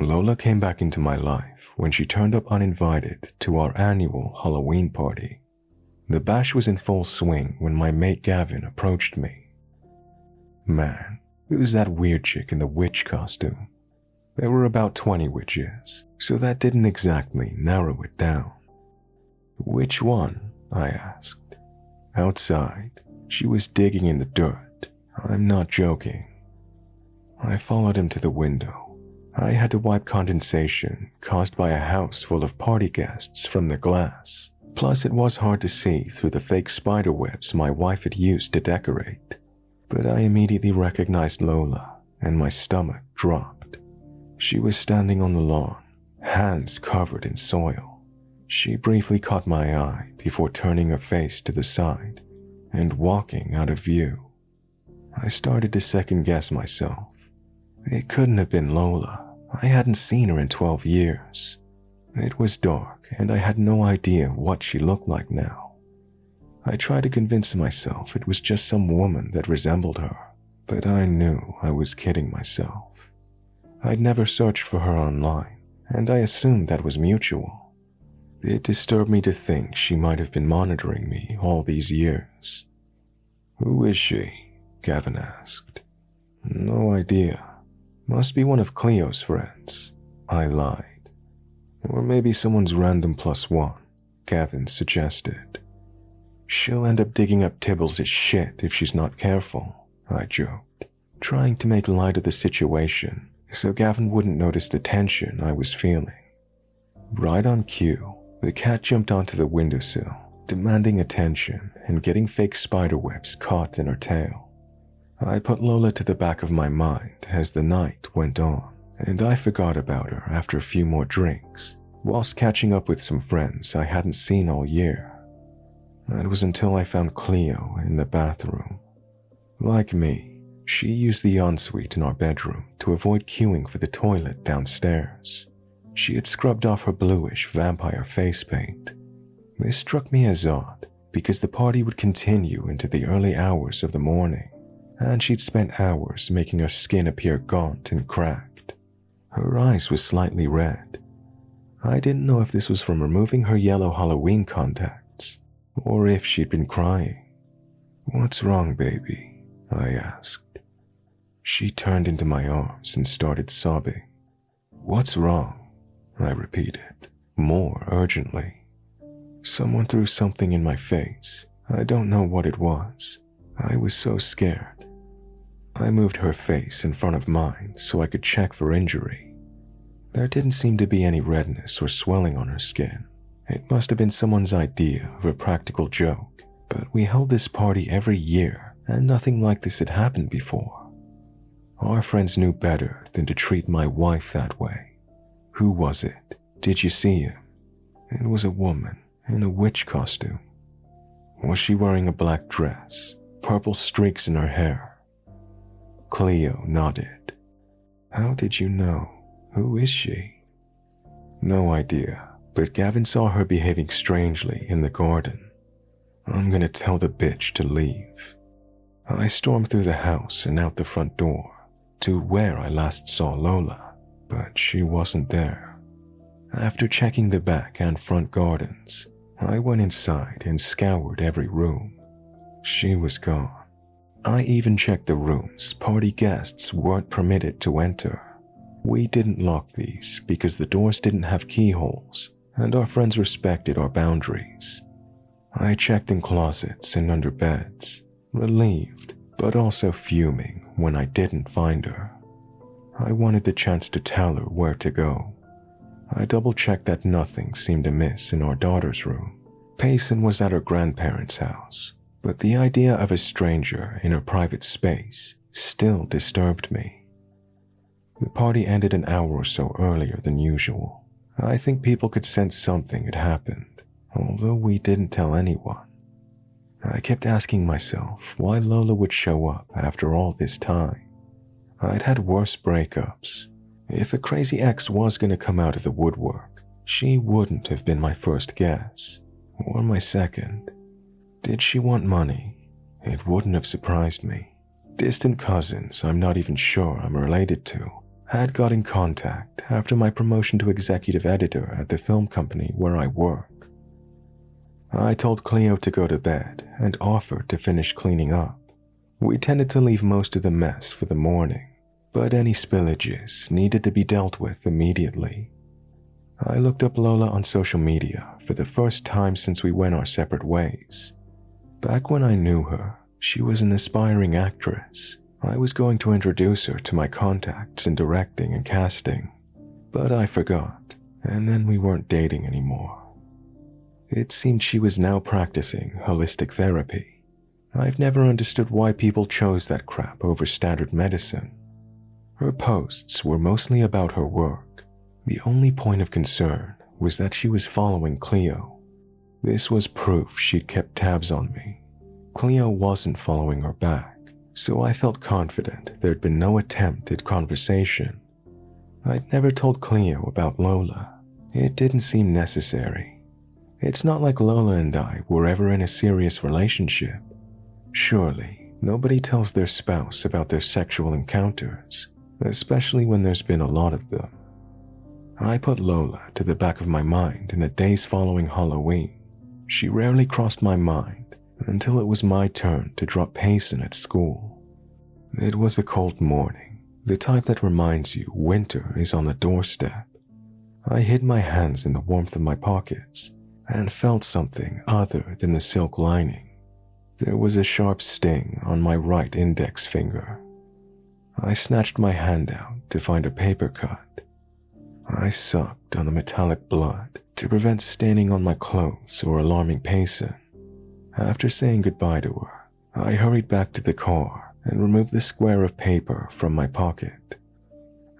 Lola came back into my life when she turned up uninvited to our annual Halloween party. The bash was in full swing when my mate Gavin approached me. Man, who's that weird chick in the witch costume? There were about 20 witches, so that didn't exactly narrow it down. Which one? I asked. Outside, she was digging in the dirt. I'm not joking. I followed him to the window. I had to wipe condensation caused by a house full of party guests from the glass. Plus, it was hard to see through the fake spider webs my wife had used to decorate. But I immediately recognized Lola, and my stomach dropped. She was standing on the lawn, hands covered in soil. She briefly caught my eye before turning her face to the side and walking out of view. I started to second-guess myself. It couldn't have been Lola. I hadn't seen her in 12 years. It was dark, and I had no idea what she looked like now. I tried to convince myself it was just some woman that resembled her, but I knew I was kidding myself. I'd never searched for her online, and I assumed that was mutual. It disturbed me to think she might have been monitoring me all these years. "Who is she?" Gavin asked. "No idea. Must be one of Cleo's friends," I lied. "Or maybe someone's random +1, Gavin suggested. "She'll end up digging up Tibbles' shit if she's not careful," I joked, trying to make light of the situation so Gavin wouldn't notice the tension I was feeling. Right on cue, the cat jumped onto the windowsill, demanding attention and getting fake spiderwebs caught in her tail. I put Lola to the back of my mind as the night went on, and I forgot about her after a few more drinks, whilst catching up with some friends I hadn't seen all year. It was until I found Cleo in the bathroom. Like me, she used the ensuite in our bedroom to avoid queuing for the toilet downstairs. She had scrubbed off her bluish vampire face paint. This struck me as odd because the party would continue into the early hours of the morning, and she'd spent hours making her skin appear gaunt and cracked. Her eyes were slightly red. I didn't know if this was from removing her yellow Halloween contacts, or if she'd been crying. "What's wrong, baby?" I asked. She turned into my arms and started sobbing. "What's wrong?" I repeated, more urgently. Someone threw something in my face. I don't know what it was. I was so scared. I moved her face in front of mine so I could check for injury. There didn't seem to be any redness or swelling on her skin. It must have been someone's idea of a practical joke, but we held this party every year and nothing like this had happened before. Our friends knew better than to treat my wife that way. "Who was it? Did you see him?" "It was a woman in a witch costume." "Was she wearing a black dress, purple streaks in her hair?" Cleo nodded. "How did you know? Who is she?" "No idea, but Gavin saw her behaving strangely in the garden. I'm gonna tell the bitch to leave." I stormed through the house and out the front door to where I last saw Lola, but she wasn't there. After checking the back and front gardens, I went inside and scoured every room. She was gone. I even checked the rooms party guests weren't permitted to enter. We didn't lock these because the doors didn't have keyholes, and our friends respected our boundaries. I checked in closets and under beds, relieved but also fuming when I didn't find her. I wanted the chance to tell her where to go. I double-checked that nothing seemed amiss in our daughter's room. Payson was at her grandparents' house, but the idea of a stranger in her private space still disturbed me. The party ended an hour or so earlier than usual. I think people could sense something had happened, although we didn't tell anyone. I kept asking myself why Lola would show up after all this time. I'd had worse breakups. If a crazy ex was going to come out of the woodwork, she wouldn't have been my first guess, or my second. Did she want money? It wouldn't have surprised me. Distant cousins I'm not even sure I'm related to had got in contact after my promotion to executive editor at the film company where I work. I told Cleo to go to bed and offered to finish cleaning up. We tended to leave most of the mess for the morning, but any spillages needed to be dealt with immediately. I looked up Lola on social media for the first time since we went our separate ways. Back when I knew her, she was an aspiring actress. I was going to introduce her to my contacts in directing and casting, but I forgot, and then we weren't dating anymore. It seemed she was now practicing holistic therapy. I've never understood why people chose that crap over standard medicine. Her posts were mostly about her work. The only point of concern was that she was following Cleo. This was proof she'd kept tabs on me. Cleo wasn't following her back, so I felt confident there'd been no attempt at conversation. I'd never told Cleo about Lola. It didn't seem necessary. It's not like Lola and I were ever in a serious relationship. Surely, nobody tells their spouse about their sexual encounters, especially when there's been a lot of them. I put Lola to the back of my mind in the days following Halloween. She rarely crossed my mind until it was my turn to drop Payson at school. It was a cold morning, the type that reminds you winter is on the doorstep. I hid my hands in the warmth of my pockets and felt something other than the silk lining. There was a sharp sting on my right index finger. I snatched my hand out to find a paper cut. I sucked on the metallic blood to prevent staining on my clothes or alarming Payson. After saying goodbye to her, I hurried back to the car and removed the square of paper from my pocket.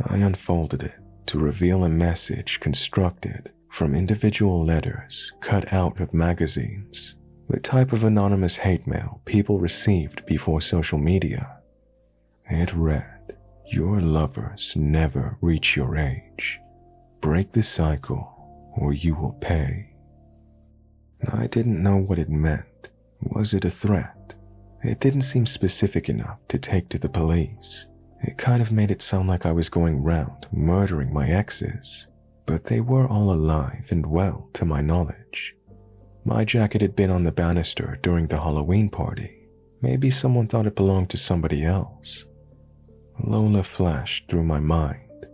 I unfolded it to reveal a message constructed from individual letters cut out of magazines, the type of anonymous hate mail people received before social media. It read, "Your lovers never reach your age. Break the cycle or you will pay." I didn't know what it meant. Was it a threat? It didn't seem specific enough to take to the police. It kind of made it sound like I was going round murdering my exes, but they were all alive and well to my knowledge. My jacket had been on the banister during the Halloween party. Maybe someone thought it belonged to somebody else. Lola flashed through my mind.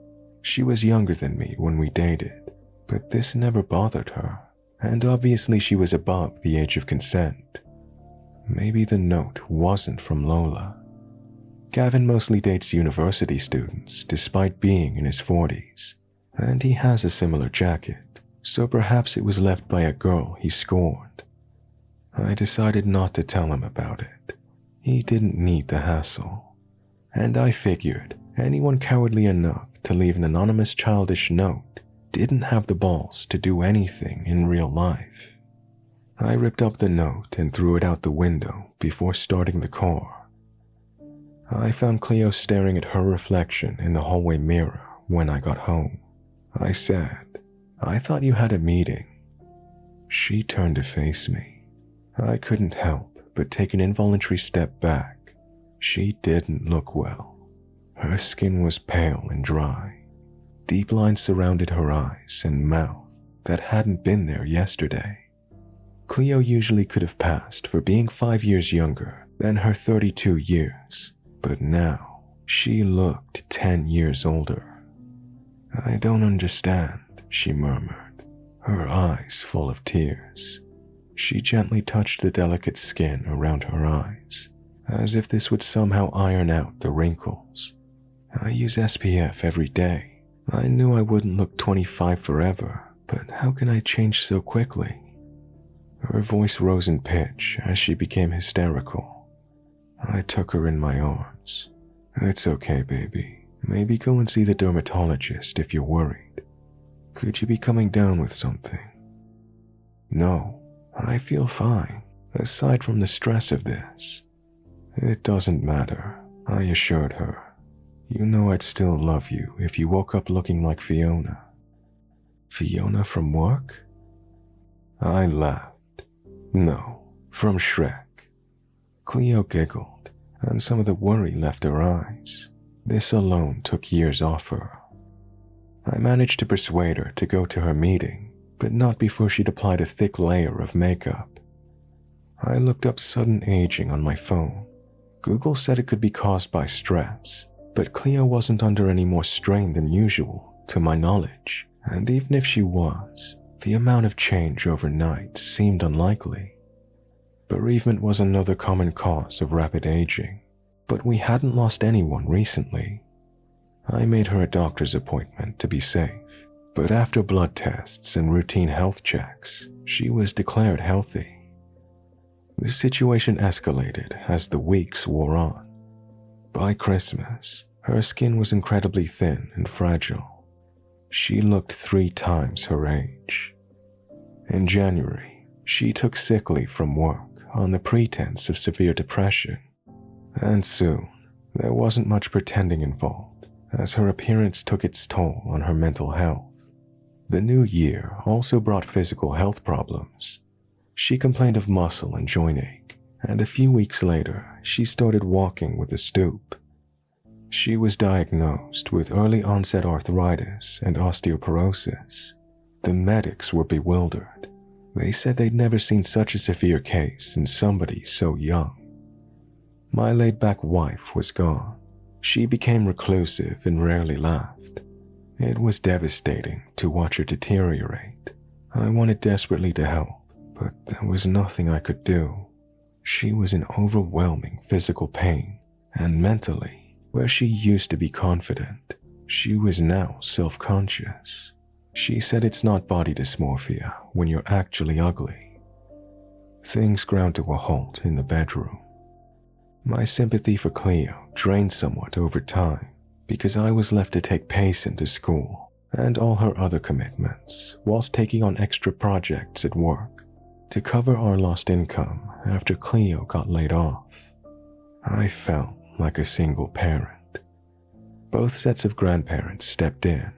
She was younger than me when we dated, but this never bothered her, and obviously she was above the age of consent. Maybe the note wasn't from Lola. Gavin mostly dates university students despite being in his 40s, and he has a similar jacket, so perhaps it was left by a girl he scorned. I decided not to tell him about it. He didn't need the hassle, and I figured anyone cowardly enough to leave an anonymous childish note didn't have the balls to do anything in real life. I ripped up the note and threw it out the window before starting the car. I found Cleo staring at her reflection in the hallway mirror when I got home. I said, "I thought you had a meeting." She turned to face me. I couldn't help but take an involuntary step back. She didn't look well. Her skin was pale and dry. Deep lines surrounded her eyes and mouth that hadn't been there yesterday. Cleo usually could have passed for being 5 years younger than her 32 years, but now she looked 10 years older. "I don't understand," she murmured, her eyes full of tears. She gently touched the delicate skin around her eyes, as if this would somehow iron out the wrinkles. "I use SPF every day. I knew I wouldn't look 25 forever, but how can I change so quickly?" Her voice rose in pitch as she became hysterical. I took her in my arms. "It's okay, baby. Maybe go and see the dermatologist if you're worried. Could you be coming down with something?" "No, I feel fine, aside from the stress of this." "It doesn't matter," I assured her. "You know I'd still love you if you woke up looking like Fiona." "Fiona from work?" I laughed. "No, from Shrek." Cleo giggled, and some of the worry left her eyes. This alone took years off her. I managed to persuade her to go to her meeting, but not before she'd applied a thick layer of makeup. I looked up sudden aging on my phone. Google said it could be caused by stress, but Cleo wasn't under any more strain than usual, to my knowledge, and even if she was, the amount of change overnight seemed unlikely. Bereavement was another common cause of rapid aging, but we hadn't lost anyone recently. I made her a doctor's appointment to be safe, but after blood tests and routine health checks, she was declared healthy. The situation escalated as the weeks wore on. By Christmas, her skin was incredibly thin and fragile. She looked 3 times her age. In January, she took sick leave from work on the pretense of severe depression, and soon there wasn't much pretending involved, as her appearance took its toll on her mental health. The new year also brought physical health problems. She complained of muscle and joint ache, and a few weeks later, she started walking with a stoop. She was diagnosed with early onset arthritis and osteoporosis. The medics were bewildered. They said they'd never seen such a severe case in somebody so young. My laid-back wife was gone. She became reclusive and rarely laughed. It was devastating to watch her deteriorate. I wanted desperately to help, but there was nothing I could do. She was in overwhelming physical pain, and mentally, where she used to be confident, she was now self-conscious. She said it's not body dysmorphia when you're actually ugly. Things ground to a halt in the bedroom. My sympathy for Cleo drained somewhat over time because I was left to take Payson to school and all her other commitments whilst taking on extra projects at work to cover our lost income after Cleo got laid off. I felt like a single parent. Both sets of grandparents stepped in,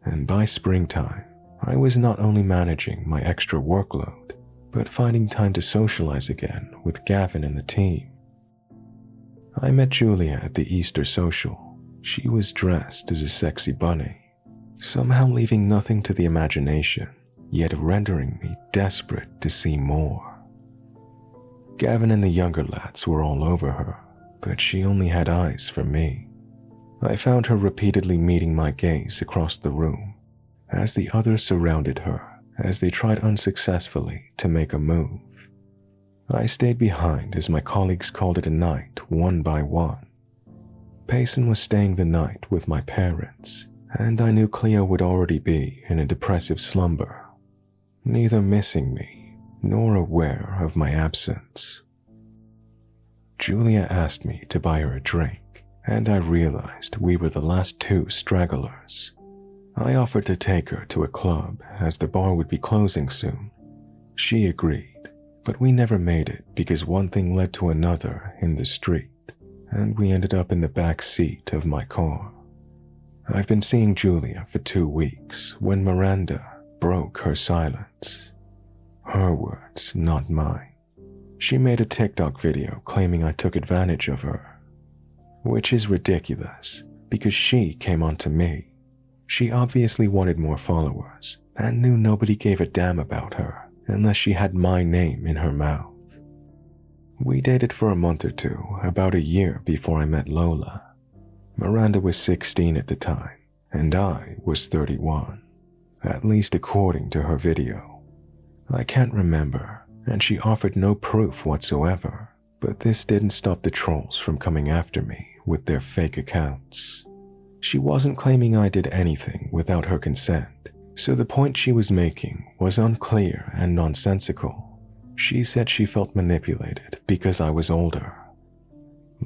and by springtime, I was not only managing my extra workload, but finding time to socialize again with Gavin and the team. I met Julia at the Easter social. She was dressed as a sexy bunny, somehow leaving nothing to the imagination, yet rendering me desperate to see more. Gavin and the younger lads were all over her, but she only had eyes for me. I found her repeatedly meeting my gaze across the room, as the others surrounded her as they tried unsuccessfully to make a move. I stayed behind as my colleagues called it a night one by one. Payson was staying the night with my parents, and I knew Cleo would already be in a depressive slumber, neither missing me nor aware of my absence. Julia asked me to buy her a drink, and I realized we were the last 2 stragglers. I offered to take her to a club as the bar would be closing soon. She agreed, but we never made it because one thing led to another in the street, and we ended up in the back seat of my car. I've been seeing Julia for 2 weeks when Miranda broke her silence. Her words, not mine. She made a TikTok video claiming I took advantage of her, which is ridiculous because she came on to me. She obviously wanted more followers and knew nobody gave a damn about her unless she had my name in her mouth. We dated for a month or 2, about a year before I met Lola. Miranda was 16 at the time, and I was 31, at least according to her video. I can't remember, and she offered no proof whatsoever, but this didn't stop the trolls from coming after me with their fake accounts. She wasn't claiming I did anything without her consent, so the point she was making was unclear and nonsensical. She said she felt manipulated because I was older.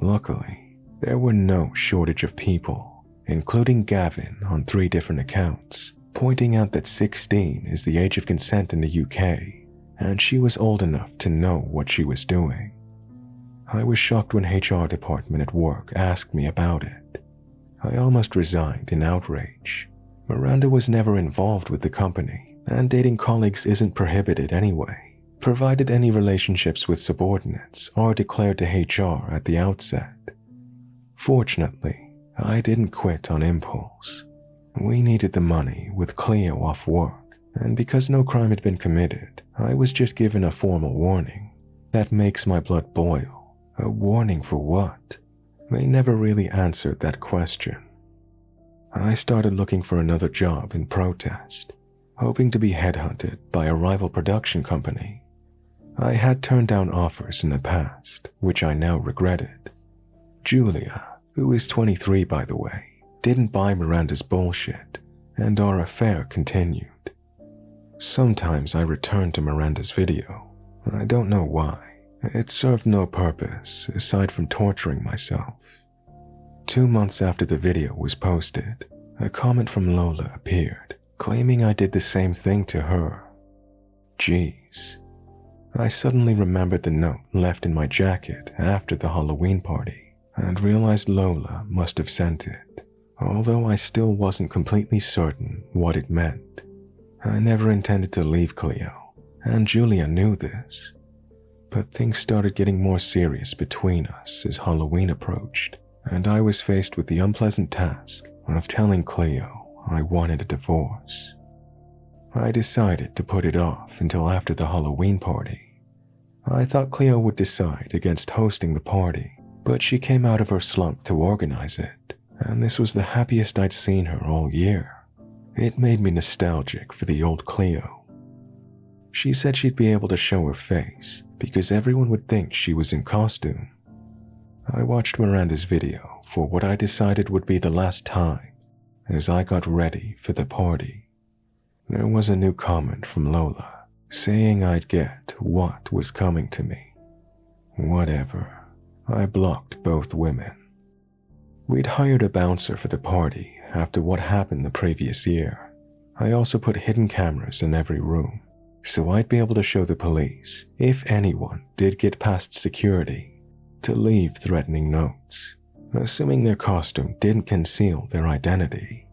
Luckily, there were no shortage of people, including Gavin on 3 different accounts, pointing out that 16 is the age of consent in the UK, and she was old enough to know what she was doing. I was shocked when HR department at work asked me about it. I almost resigned in outrage. Miranda was never involved with the company, and dating colleagues isn't prohibited anyway, provided any relationships with subordinates are declared to HR at the outset. Fortunately, I didn't quit on impulse. We needed the money with Cleo off work, and because no crime had been committed, I was just given a formal warning. That makes my blood boil. A warning for what? They never really answered that question. I started looking for another job in protest, hoping to be headhunted by a rival production company. I had turned down offers in the past, which I now regretted. Julia, who is 23 by the way, didn't buy Miranda's bullshit, and our affair continued. Sometimes I returned to Miranda's video. I don't know why. It served no purpose aside from torturing myself. 2 months after the video was posted, a comment from Lola appeared, claiming I did the same thing to her. Jeez. I suddenly remembered the note left in my jacket after the Halloween party, and realized Lola must have sent it, although I still wasn't completely certain what it meant. I never intended to leave Cleo, and Julia knew this. But things started getting more serious between us as Halloween approached, and I was faced with the unpleasant task of telling Cleo I wanted a divorce. I decided to put it off until after the Halloween party. I thought Cleo would decide against hosting the party, but she came out of her slump to organize it, and this was the happiest I'd seen her all year. It made me nostalgic for the old Cleo. She said she'd be able to show her face because everyone would think she was in costume. I watched Miranda's video for what I decided would be the last time as I got ready for the party. There was a new comment from Lola saying I'd get what was coming to me. Whatever. I blocked both women. We'd hired a bouncer for the party after what happened the previous year. I also put hidden cameras in every room, so I'd be able to show the police, if anyone did get past security, to leave threatening notes, assuming their costume didn't conceal their identity.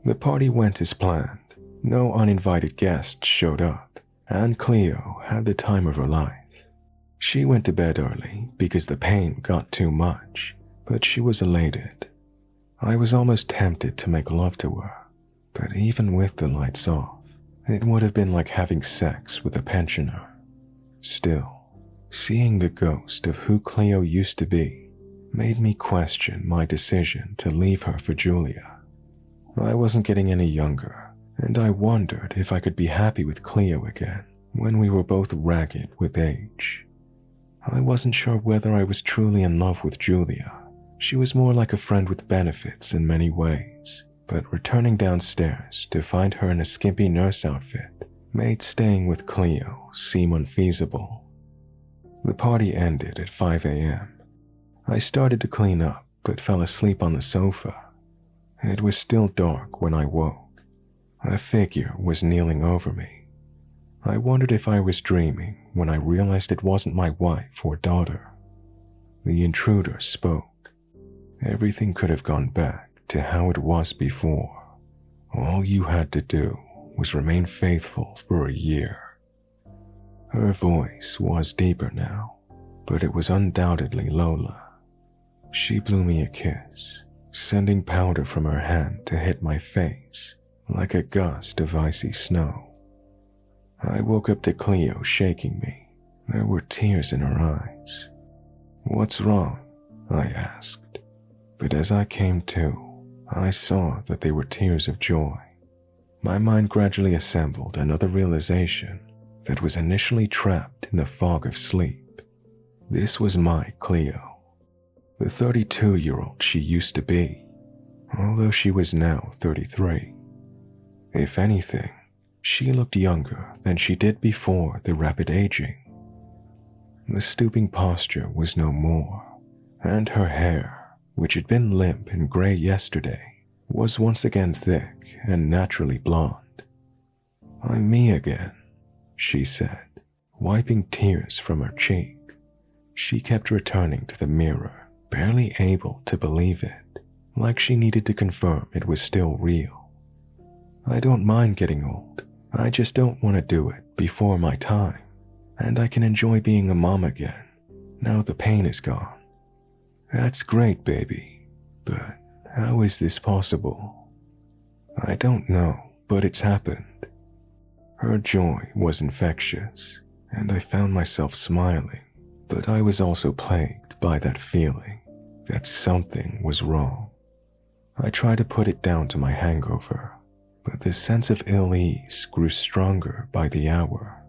The party went as planned. No uninvited guests showed up, and Cleo had the time of her life. She went to bed early because the pain got too much, but she was elated. I was almost tempted to make love to her, but even with the lights off, it would have been like having sex with a pensioner. Still, seeing the ghost of who Cleo used to be made me question my decision to leave her for Julia. I wasn't getting any younger, and I wondered if I could be happy with Cleo again when we were both ragged with age. I wasn't sure whether I was truly in love with Julia. She was more like a friend with benefits in many ways, but returning downstairs to find her in a skimpy nurse outfit made staying with Cleo seem unfeasible. The party ended at 5 a.m. I started to clean up, but fell asleep on the sofa. It was still dark when I woke. A figure was kneeling over me. I wondered if I was dreaming when I realized it wasn't my wife or daughter. The intruder spoke. Everything could have gone back to how it was before. All you had to do was remain faithful for a year. Her voice was deeper now, but it was undoubtedly Lola. She blew me a kiss, sending powder from her hand to hit my face like a gust of icy snow. I woke up to Cleo shaking me. There were tears in her eyes. "What's wrong?" I asked. But as I came to, I saw that they were tears of joy. My mind gradually assembled another realization that was initially trapped in the fog of sleep. This was my Cleo, the 32-year-old she used to be, although she was now 33. If anything, she looked younger than she did before the rapid aging. The stooping posture was no more, and her hair, which had been limp and gray yesterday, was once again thick and naturally blonde. "I'm me again," she said, wiping tears from her cheek. She kept returning to the mirror, barely able to believe it, like she needed to confirm it was still real. "I don't mind getting old. I just don't want to do it before my time, and I can enjoy being a mom again, now the pain is gone." "That's great, baby, but How is this possible? I don't know, but it's happened. Her joy was infectious, and I found myself smiling, but I was also plagued by that feeling that something was wrong. I tried to put it down to my hangover, but the sense of ill-ease grew stronger by the hour.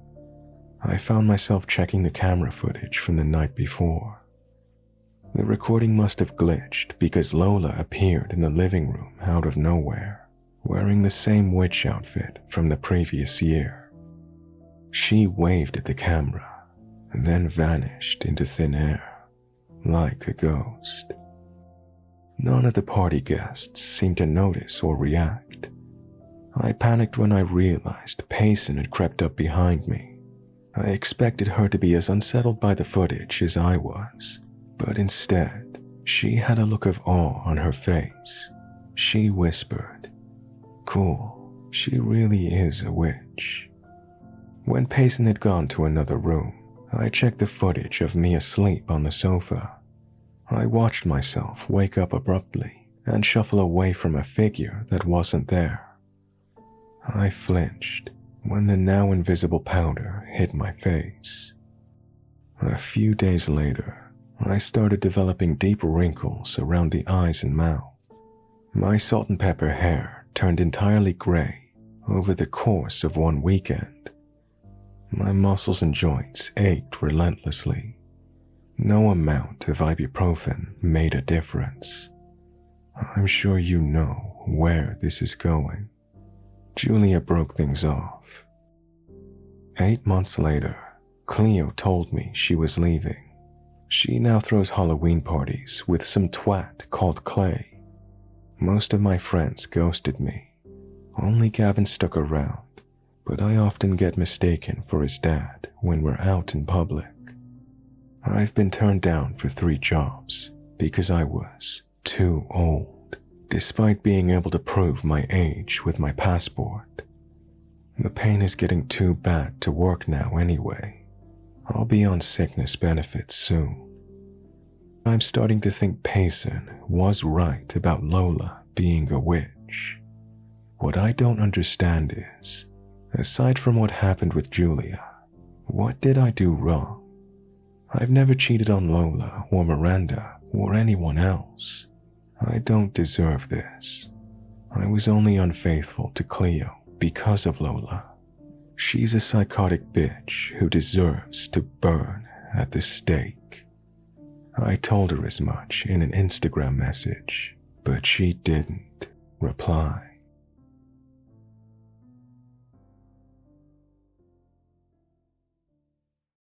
I found myself checking the camera footage from the night before. The recording must have glitched because Lola appeared in the living room out of nowhere, wearing the same witch outfit from the previous year. She waved at the camera, then vanished into thin air, like a ghost. None of the party guests seemed to notice or react. I panicked when I realized Payson had crept up behind me. I expected her to be as unsettled by the footage as I was, but instead, she had a look of awe on her face. She whispered, "Cool, she really is a witch." When Payson had gone to another room, I checked the footage of me asleep on the sofa. I watched myself wake up abruptly and shuffle away from a figure that wasn't there. I flinched when the now invisible powder hit my face. A few days later, I started developing deep wrinkles around the eyes and mouth. My salt and pepper hair turned entirely gray over the course of one weekend. My muscles and joints ached relentlessly. No amount of ibuprofen made a difference. I'm sure you know where this is going. Julia broke things off. 8 months later, Cleo told me she was leaving. She now throws Halloween parties with some twat called Clay. Most of my friends ghosted me. Only Gavin stuck around, but I often get mistaken for his dad when we're out in public. I've been turned down for 3 jobs because I was too old, despite being able to prove my age with my passport. The pain is getting too bad to work now anyway. I'll be on sickness benefits soon. I'm starting to think Payson was right about Lola being a witch. What I don't understand is, aside from what happened with Julia, what did I do wrong? I've never cheated on Lola or Miranda or anyone else. I don't deserve this. I was only unfaithful to Cleo because of Lola. She's a psychotic bitch who deserves to burn at the stake. I told her as much in an Instagram message, but she didn't reply.